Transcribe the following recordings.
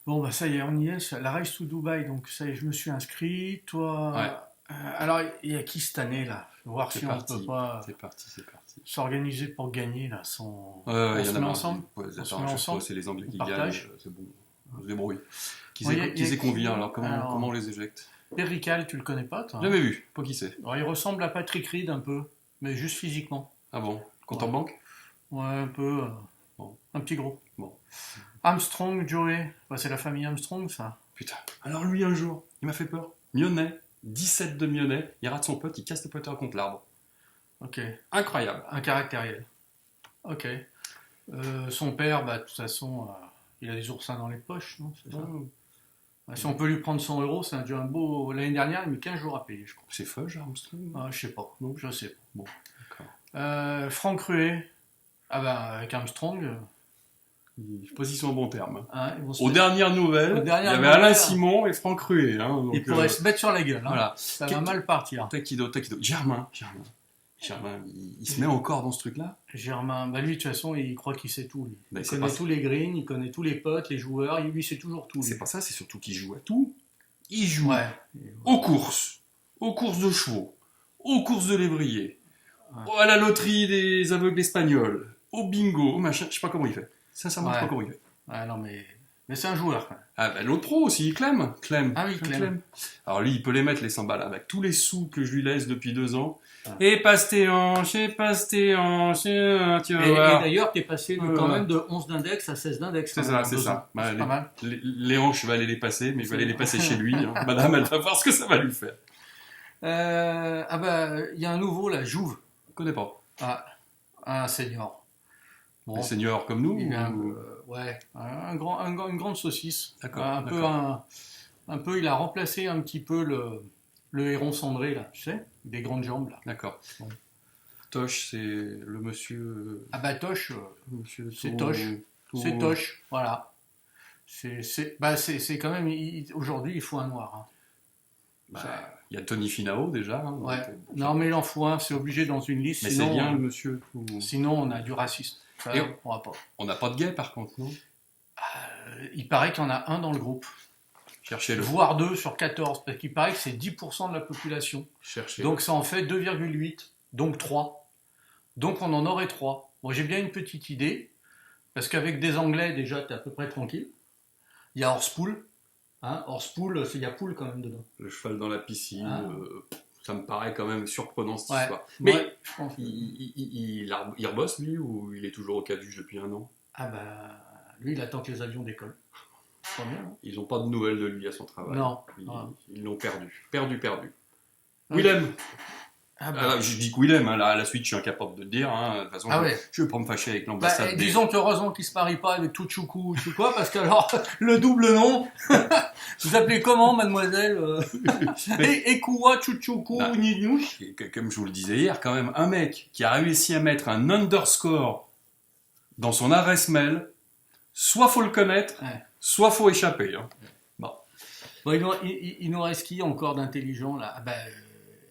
Bon, bah ça y est, on y est. La Race to Dubaï, donc ça y est, je me suis inscrit. Ouais, Toi, alors, il y a qui cette année là? Voir c'est si on peut parti. pas C'est parti, c'est parti. s'organiser pour gagner là. Ouais, On il y se en a met marre. ensemble? Ouais, On se attends, met à chaque fois, ensemble? c'est les Anglais On qui gagnent. partage? C'est bon. On se débrouille. Bon, Qui y c'est a qui qui? alors, comment Alors, on les éjecte? Perical, tu le connais pas, toi, hein? Jamais vu. Pas qui c'est. Alors, il ressemble à Patrick Reed un peu, mais juste physiquement. Ah bon? Compte Ouais, en banque? ouais, un peu. Bon, Un petit gros. bon. Armstrong, Joey. Bah, c'est la famille Armstrong, ça. Putain. Alors lui, un jour, il m'a fait peur. Lyonnais, 17 de Lyonnais, il rate son pote, il casse le poteur contre l'arbre. Ok. Incroyable. Un caractériel. Ok. Son père, bah, de toute façon, il a des oursins dans les poches, non? C'est ça. Oh, Ouais, si on peut lui prendre 100 euros, c'est déjà un beau. L'année dernière, il a mis 15 jours à payer, je crois. c'est fudge, Armstrong? Ah, je sais pas. Non. Je sais pas. Bon, d'accord. Franck Ruet. Ah ben, avec Armstrong. Je sais pas s'ils sont en bon terme. Hein, ils vont se Aux mettre- dernières nouvelles, Aux dernières il y avait nouvelles, Alain Simon et Franck Ruet. Hein, donc, ils pourraient se mettre sur la gueule. Hein. voilà. Ça va mal partir. Taquido. Germain, il se met encore dans ce truc-là? Germain, bah lui, de toute façon, il croit qu'il sait tout. Lui. Ben, Il c'est connaît pas- tous les greens, il connaît tous les potes, les joueurs. Lui, c'est toujours tout. Lui. C'est pas ça, c'est surtout qu'il joue à tout. Il joue Ouais. aux courses de chevaux, aux courses de lévrier, Ouais. à la loterie des aveugles espagnols, au bingo, au machin, je sais pas comment il fait. Sincèrement, je sais Ouais. pas comment il fait. Ouais, non, mais c'est un joueur, quand même. Ah bah l'autre pro aussi, Clem. Ah oui, Clem. Alors lui, il peut les mettre les 100 balles avec tous les sous que je lui laisse depuis 2 ans. Ouais. Et passe tes hanches, tu vas Et voir. d'ailleurs, t'es passé quand même de 11 d'index à 16 d'index. C'est quand ça, même, en c'est 2 ça. ans. Bah, C'est pas mal. les hanches, je vais aller les passer, mais je vais aller les passer chez lui. Hein. Madame, elle va voir ce que ça va lui faire. Ah bah, il y a un nouveau, là, Jouve. Je connais pas. Ah, un senior. Bon, Les seniors comme nous il est ou- ouais, une grande saucisse. D'accord, Un peu, un peu, il a remplacé un petit peu le héron cendré, là, tu sais, des grandes jambes, là. D'accord. Bon. Toche, c'est le monsieur... Ah bah, Toche, monsieur c'est tout- Toche. tout- C'est Toche, voilà. C'est quand même, aujourd'hui, il faut un noir. Hein. Bah, il y a Tony Finao déjà. Hein, Ouais. donc, Non, mais il en faut un, c'est obligé dans une liste. mais sinon, c'est bien le monsieur. sinon, on a du racisme. Ça, Et on pourra pas. On n'a pas de gay par contre, non? Il paraît qu'il y en a un dans le groupe, Cherchez-le. voire deux sur 14, parce qu'il paraît que c'est 10% de la population. Cherchez-le. Donc ça en fait 2,8, donc 3. Donc on en aurait 3. Moi j'ai bien une petite idée, parce qu'avec des Anglais déjà t'es à peu près tranquille. Il y a Horspool, hein, Horspool, il y a poule quand même dedans. Le cheval dans la piscine, Ah. ça me paraît quand même surprenant cette Ouais. histoire. Mais Ouais, je pense. il rebosse lui ou il est toujours au Caduche depuis 1 an? Ah bah lui il attend que les avions décollent. C'est pas bien. Hein. Ils n'ont pas de nouvelles de lui à son travail. Non. Ils l'ont perdu. Perdu. Ouais. Willem. Ah bah, Ah, je dis que Willem, hein, là, à la suite je suis incapable de le dire. Hein. De toute façon, Ah je- ouais. je ne veux pas me fâcher avec bah, l'ambassade. disons qu'heureusement qu'il se marie pas avec Tuchuku ou quoi, parce que alors le double nom, vous appelez comment mademoiselle Ekua Chuchuku Bah. Ninush. Comme je vous le disais hier, quand même, un mec qui a réussi à mettre un underscore dans son adresse mail, soit faut le connaître, Ouais. soit faut échapper. Hein. Bon, il nous reste qui encore d'intelligent là?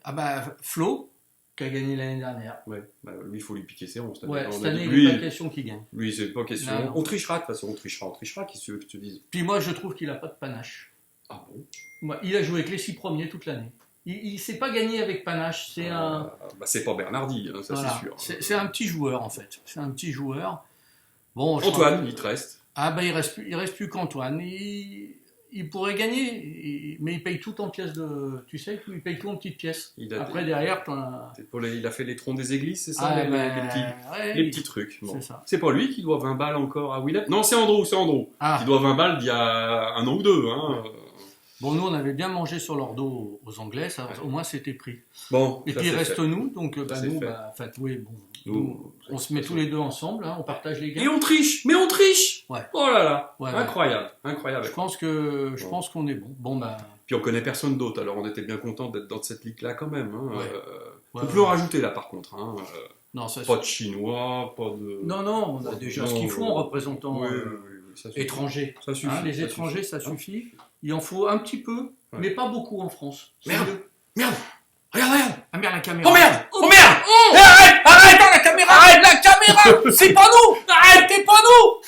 Ah bah Flo, qui a gagné l'année dernière. Ouais, bah, lui, il faut lui piquer ses ronces. Ouais, On a cette dit année, que il n'est pas lui, question qu'il gagne. lui, c'est pas question. Non, non. On trichera, de toute façon, on trichera. Qu'est-ce que tu veux que je te dise? Puis moi, je trouve qu'il a pas de panache. Ah bon? Moi, il a joué avec les 6 premiers toute l'année. Il s'est pas gagné avec panache. C'est un. Bah, c'est pas Bernardi, hein, ça Voilà. c'est sûr. C'est un petit joueur en fait. C'est un petit joueur. Bon, je Antoine, crois- il te reste. Ah bah il reste plus qu'Antoine. Il pourrait gagner, mais il paye tout en pièces de. Tu sais, il paye tout en petites pièces. Il a, Après derrière, t'en as. il a fait les troncs des églises, c'est ça? Ah, les, bah, les petits, ouais, les petits trucs. Bon. C'est ça. C'est pas lui qui doit 20 balles encore à Willem? Non, c'est Andrew. Ah. Qui doit 20 balles d'il y a 1 an ou 2. Hein. Bon, nous on avait bien mangé sur leur dos aux Anglais, ça, au moins c'était pris. Bon, Et ça, puis il c'est reste fait. nous, donc bah, c'est nous, fait. bah, faites, oui, bon, Nous, on se met tous les deux ensemble, hein, on partage les Et gains. on triche! Mais on triche! Ouais. Oh là là! Ouais, ouais. Incroyable. Je pense qu'on est bon. Bon bah. Puis on connaît personne d'autre, alors on était bien content d'être dans cette ligue-là quand même. Hein. Ouais. On Ouais, peut en rajouter là par contre. Hein. Non, ça Pas de chinois, pas de. non, on a déjà ce qu'il faut en représentant Oui, ça suffit. étrangers. Ça suffit. Hein, les ça étrangers, suffit. ça suffit. Il en faut un petit peu, Ouais. mais pas beaucoup en France. C'est Merde. mieux. Merde! Regarde! Ah merde, la caméra. Oh merde! Oh merde! Arrête! Arrête! La caméra! Arrête la caméra! C'est pas nous! Arrête! C'est pas nous!